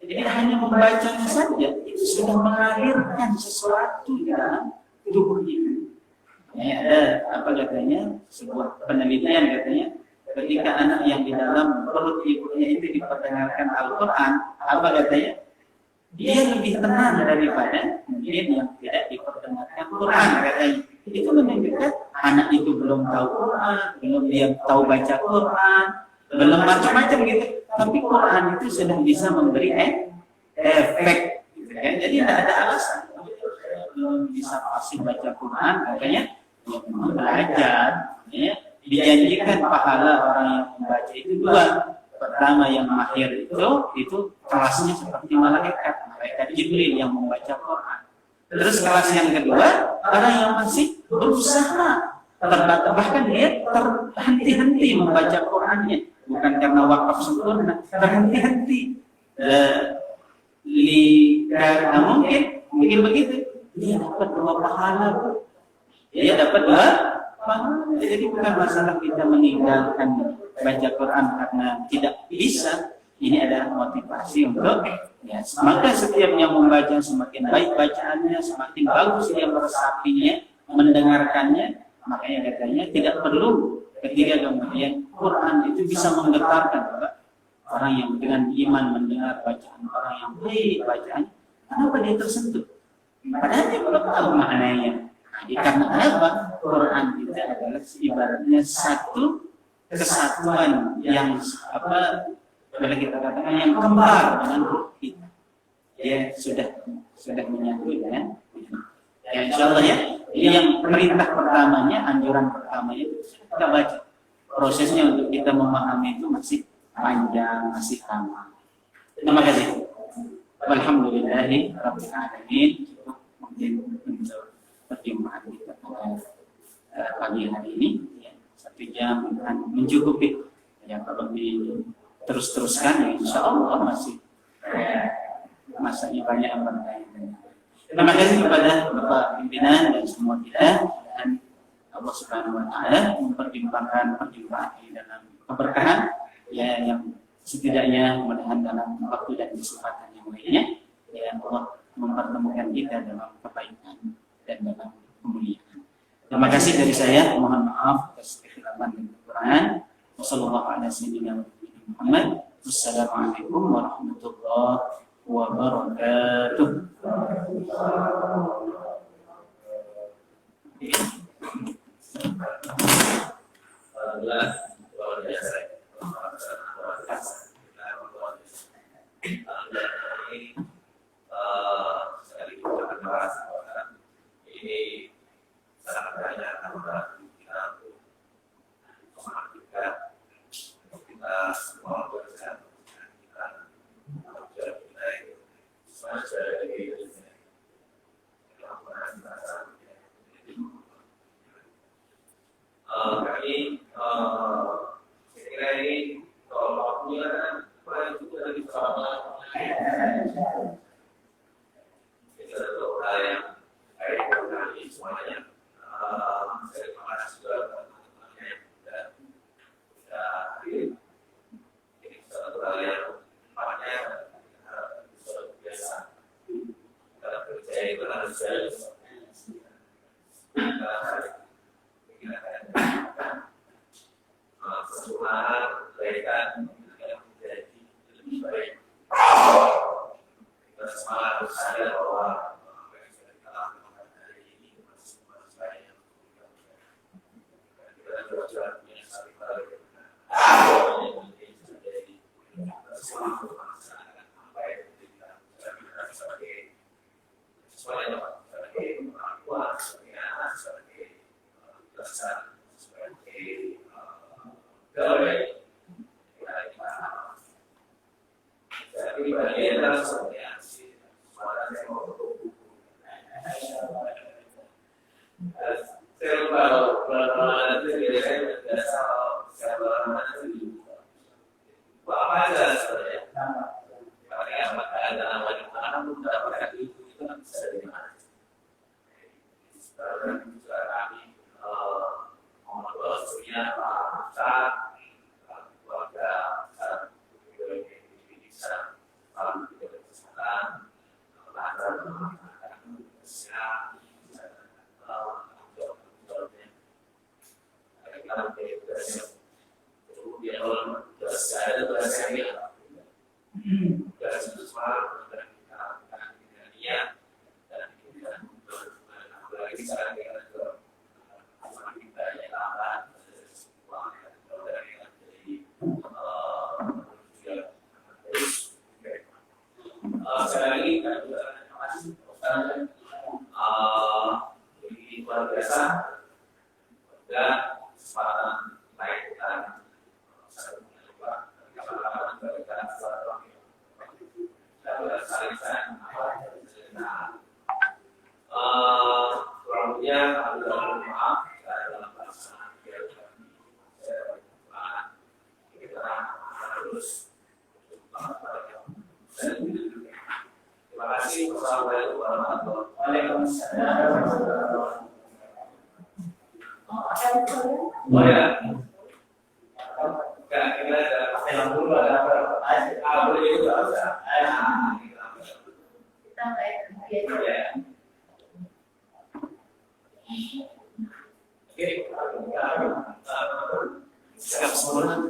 Jadi hanya membacanya saja itu sudah mengalirkan sesuatu dalam tubuh kita. Ya, ada sebuah penelitian katanya ketika anak yang di dalam perut ibunya itu diperdengarkan Al-Quran, dia lebih tenang daripada mungkin yang tidak diperdengarkan Quran katanya. Itu menunjukkan anak itu belum tahu Quran, belum dia tahu baca Quran, belum macam-macam gitu. Tapi Quran itu sudah bisa memberi efek. Gitu kan? Jadi tidak ada alasan belum bisa pasti baca Quran, makanya belajar. Ya. Dijanjikan pahala orang yang membaca itu dua. Pertama yang mahir itu kelasnya seperti malaikat Jibril yang membaca Quran. Terus kelas yang kedua orang yang masih berusaha bahkan dia terhenti-henti membaca Qurannya, bukan karena wakaf sempurna, terhenti-henti. Karena mungkin begitu dia dapat dua pahala. Dia dapat dua pahala. Jadi bukan masalah kita meninggalkan baca Quran karena tidak bisa. Ini adalah motivasi untuk ya, maka setiap yang membaca semakin baik bacaannya, semakin bagus dia meresapinya, mendengarkannya. Makanya katanya tidak perlu ketika kemudian Quran itu bisa menggetarkan orang yang dengan iman mendengar bacaan orang yang baik bacaan. Kenapa dia tersentuh? Padahal dia belum tahu maknanya. Karena apa? Quran itu adalah ibaratnya satu kesatuan yang boleh kita katakan yang kembar dengan ruh kita. Ya sudah menyatu dengan ya insyaallah ya. Ini yang perintah pertamanya, anjuran pertamanya itu kita baca. Prosesnya untuk kita memahami itu masih panjang, masih lama. Terima kasih. Alhamdulillahirabbil alamin. Mungkin untuk perjumpaan kita pagi hari ini ya, 1 jam akan mencukupi. Ya kalau terus-teruskan ya insyaallah masih masanya banyak yang bertanya. Terima kasih kepada Bapak pimpinan dan semua kita, dan Allah Subhanahu wa taala mempertimbangkan perjumpaan ini dalam keberkahan ya, yang setidaknya mudah-mudahan dalam waktu dan kesempatan yang lainnya ya Allah mempertemukan kita dalam kebaikan dan dalam kemuliaan. Terima kasih dari saya, mohon maaf atas kekhilafan dan kekurangan. Wassalamualaikum warahmatullahi wabarakatuh. Luar biasa. Sekali kita terima kasih. Ini sangat banyak kita kebaikan yang menjadi lebih baik. Kita semua harus sadar bahwa apa yang sudah kita lakukan hari ini masih banyak yang kita juga punya satu hal yang menjadi semua melaksanakan apa yang kita lakukan sebagai semuanya sebagai orang tua, sebagai anak, sebagai besar, sebagai pegawai. Jadi bagian dalam semuanya suara saya mau berkumpul. Saya lupa bulan itu biasanya biasa saya bulan itu apa aja sebenarnya. Pakai apa ada namanya mana pun mendapatkan itu kan bisa dari mana. Sekarang juga kami mohon doanya Pak keluarga bisa kesehatan, sehat, kita menjadi tugas yang kemudian tugas ada tugas yang tugas itu semua dan kita lakukan dengan niat dan kita apalagi sekarang kita juga semakin banyak tambahan uang dari sekali lagi kami juga terima kasih ini luar biasa dan kesempatan baik kita kurangnya kami mohon maaf dalam pelaksanaan kegiatan kita harus terima kasih. Wassalamualaikum warahmatullahi wabarakatuh. Oh ya, kita ada dulu ada apa? Boleh juga bisa. Kita nggak ya. Oke, siap semua.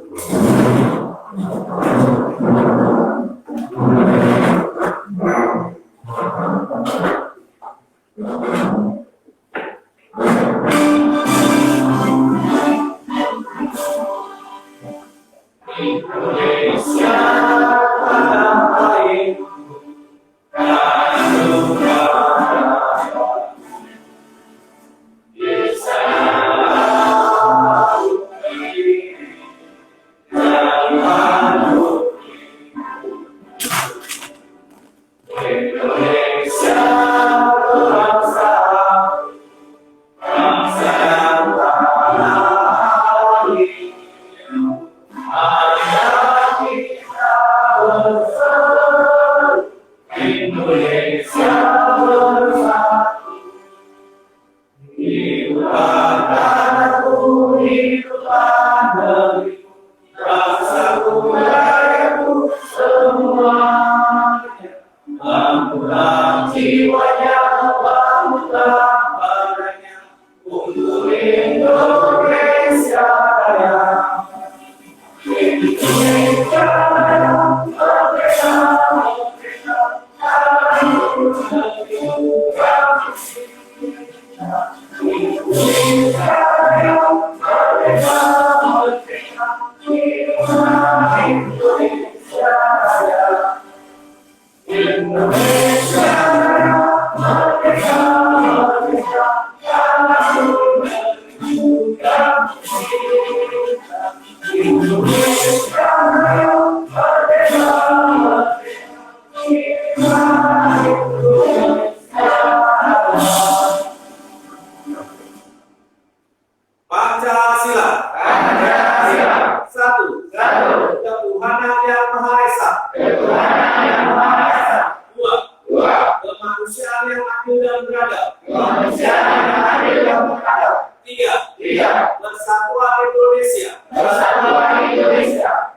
Persatuan Indonesia.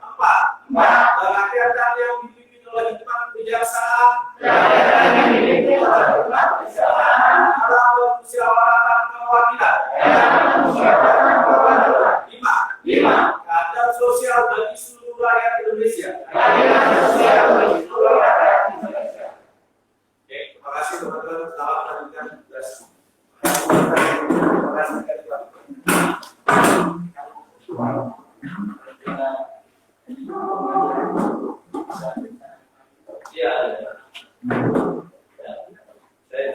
sosial bagi seluruh rakyat Indonesia. Oke, terima kasih teman-teman. Selamat melanjutkan tugas. Terima kasih sekali, Pak. Ya. Saya